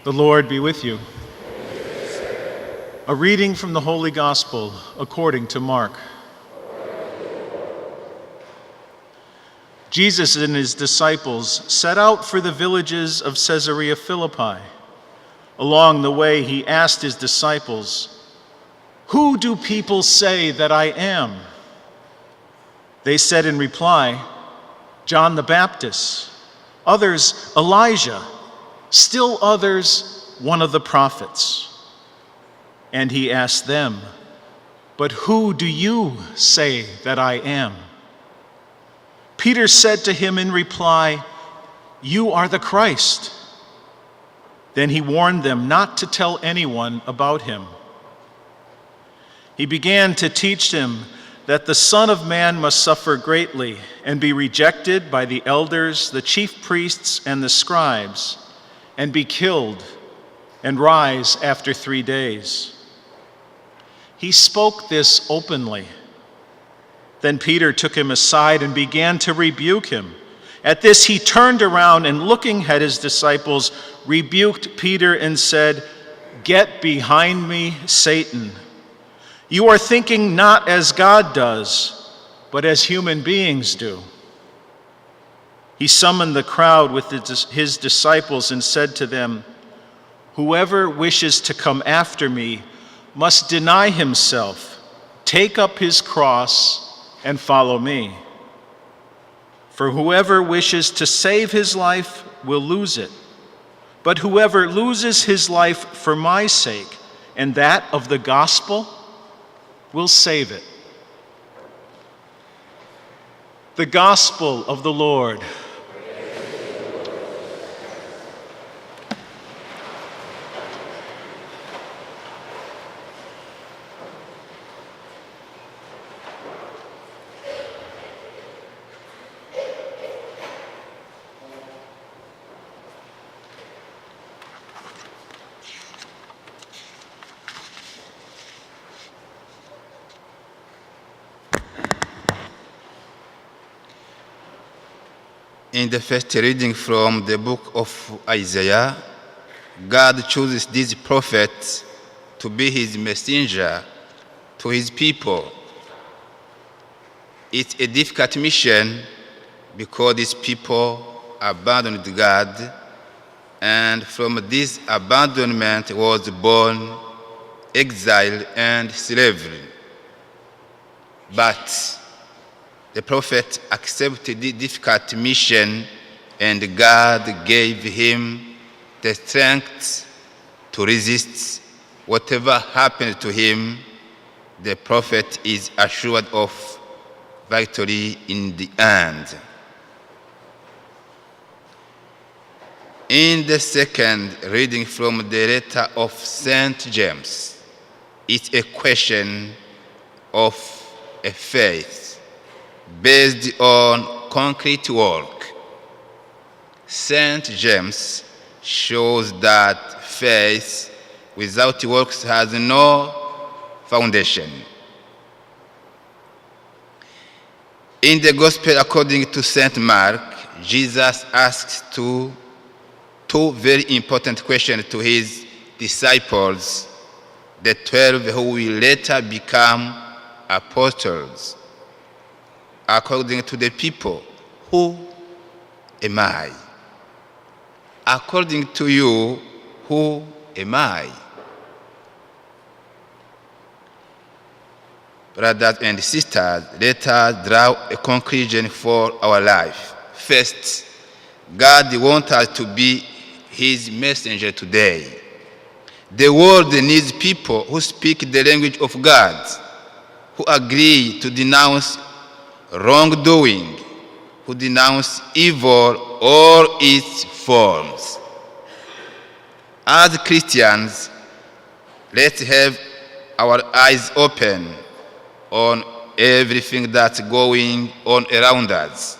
The Lord be with you. A reading from the Holy Gospel according to Mark. Jesus and his disciples set out for the villages of Caesarea Philippi. Along the way, he asked his disciples, "Who do people say that I am?" They said in reply, "John the Baptist, others Elijah, still others one of the prophets." And he asked them, "But who do you say that I am?" Peter said to him in reply, "You are the Christ." Then he warned them not to tell anyone about him. He began to teach them that the Son of Man must suffer greatly and be rejected by the elders, the chief priests, and the scribes, and be killed, and rise after 3 days. He spoke this openly. Then Peter took him aside and began to rebuke him. At this he turned around and, looking at his disciples, rebuked Peter and said, "Get behind me, Satan. You are thinking not as God does, but as human beings do." He summoned the crowd with his disciples and said to them, "Whoever wishes to come after me must deny himself, take up his cross, and follow me. For whoever wishes to save his life will lose it, but whoever loses his life for my sake and that of the gospel will save it." The Gospel of the Lord. In the first reading from the book of Isaiah, God chooses this prophet to be his messenger to his people. It's a difficult mission because these people abandoned God, and from this abandonment was born exile and slavery. But the prophet accepted the difficult mission, and God gave him the strength to resist whatever happened to him. The prophet is assured of victory in the end. In the second reading from the letter of St. James, it's a question of a faith based on concrete work. St. James shows that faith without works has no foundation. In the Gospel according to St. Mark, Jesus asks two very important questions to his disciples, the 12 who will later become apostles. According to the people, who am I? According to you, who am I? Brothers and sisters, let us draw a conclusion for our life. First, God wants us to be his messenger today. The world needs people who speak the language of God, who agree to denounce wrongdoing, who denounce evil all its forms. As Christians, let's have our eyes open on everything that's going on around us.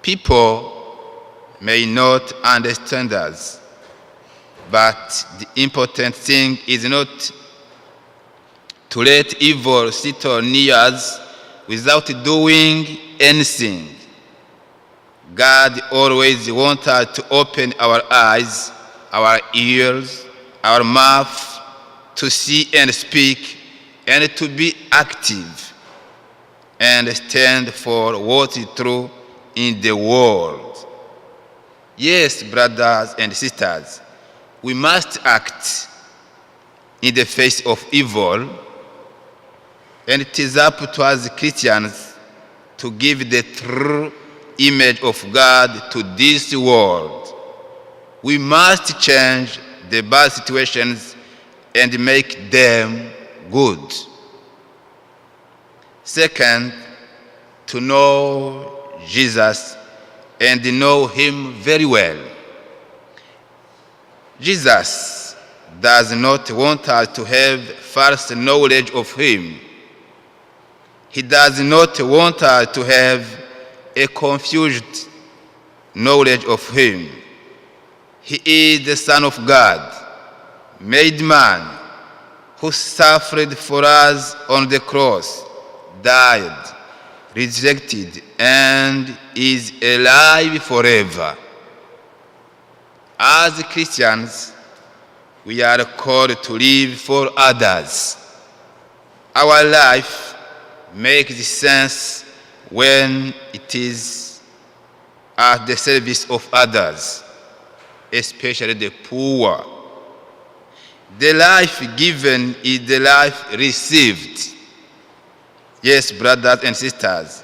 People may not understand us, but the important thing is not to let evil sit near us without doing anything. God always wants us to open our eyes our ears, our mouth to see and speak and to be active and stand for what is true in the world. Yes, brothers and sisters, we must act in the face of evil, and it is up to us Christians to give the true image of God to this world. We must change the bad situations and make them good. Second, to know Jesus and know him very well. Jesus does not want us to have false knowledge of him. He does not want us to have a confused knowledge of him. He is the Son of God, made man, who suffered for us on the cross, died, resurrected, and is alive forever. As Christians, we are called to live for others. Our life makes sense when it is at the service of others, especially the poor. The life given is the life received. Yes, brothers and sisters,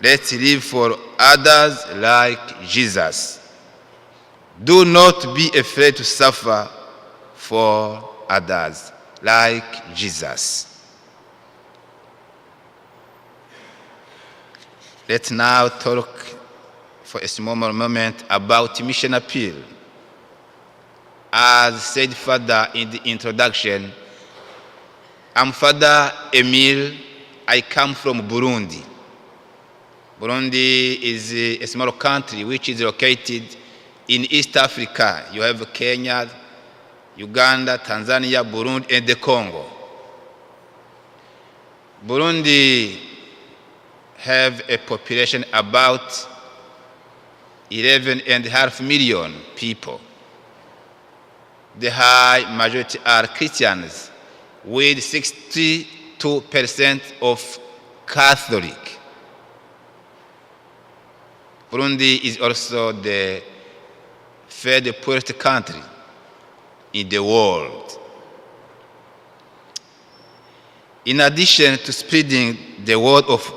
let's live for others like Jesus. Do not be afraid to suffer for others like Jesus. Let's now talk for a small moment about mission appeal. As said further in the introduction, I'm Father Emile. I come from Burundi. Burundi is a small country which is located in East Africa. You have Kenya, Uganda, Tanzania, Burundi, and the Congo. Burundi have a population about 11.5 million people. The high majority are Christians, with 62% of Catholic. Burundi is also the third poorest country in the world. In addition to spreading the word of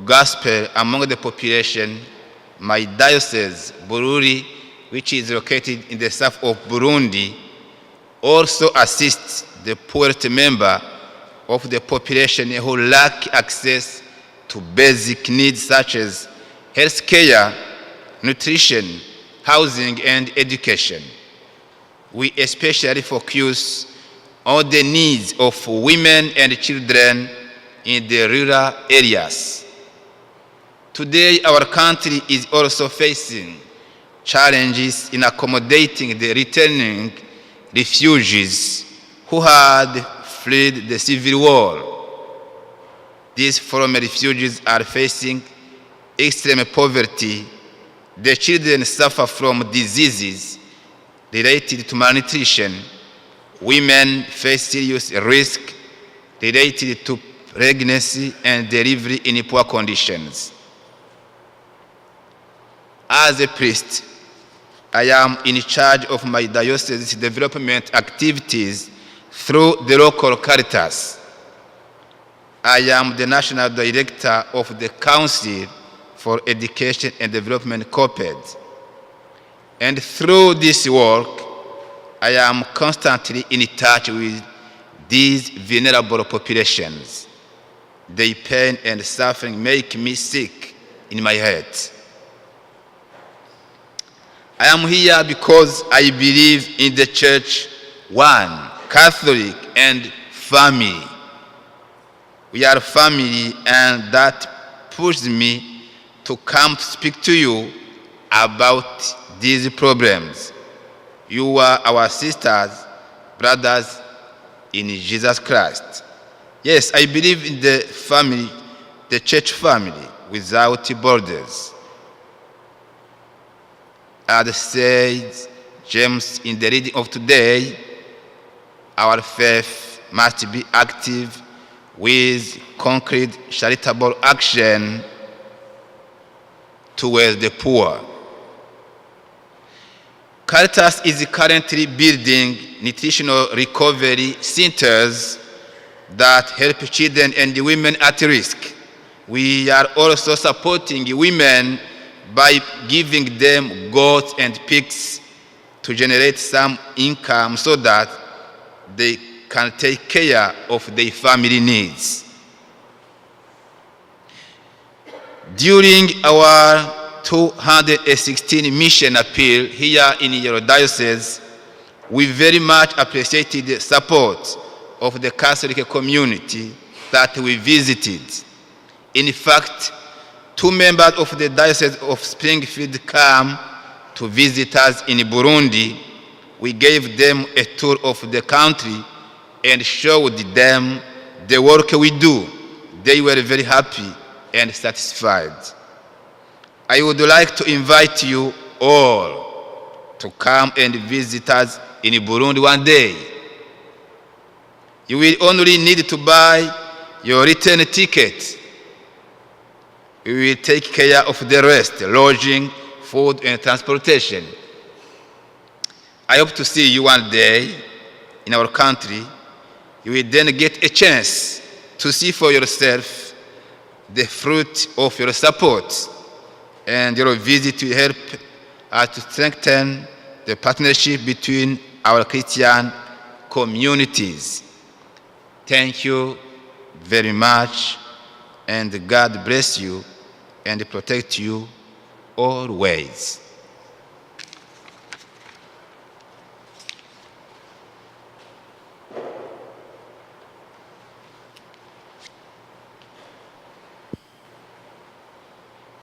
gospel among the population, my diocese, Bururi, which is located in the south of Burundi, also assists the poorest member of the population who lack access to basic needs such as health care, nutrition, housing, and education. We especially focus on the needs of women and children in the rural areas. Today, our country is also facing challenges in accommodating the returning refugees who had fled the civil war. These former refugees are facing extreme poverty. The children suffer from diseases related to malnutrition. Women face serious risk related to pregnancy and delivery in poor conditions. As a priest, I am in charge of my diocese's development activities through the local Caritas. I am the national director of the Council for Education and Development COPED. And through this work, I am constantly in touch with these vulnerable populations. Their pain and suffering make me sick in my heart. I am here because I believe in the church, one, Catholic, and family. We are family, and that pushes me to come speak to you about these problems. You are our sisters, brothers in Jesus Christ. Yes, I believe in the family, the church family, without borders. As said James, in the reading of today, our faith must be active with concrete charitable action towards the poor. Caritas is currently building nutritional recovery centers that help children and women at risk. We are also supporting women by giving them goats and pigs to generate some income so that they can take care of their family needs. During our 216 mission appeal here in your diocese, we very much appreciated the support of the Catholic community that we visited. In fact, 2 members of the Diocese of Springfield came to visit us in Burundi. We gave them a tour of the country and showed them the work we do. They were very happy and satisfied. I would like to invite you all to come and visit us in Burundi one day. You will only need to buy your return ticket. We will take care of the rest, lodging, food, and transportation. I hope to see you one day in our country. You will then get a chance to see for yourself the fruit of your support, and your visit will help us to strengthen the partnership between our Christian communities. Thank you very much, and God bless you and protect you always.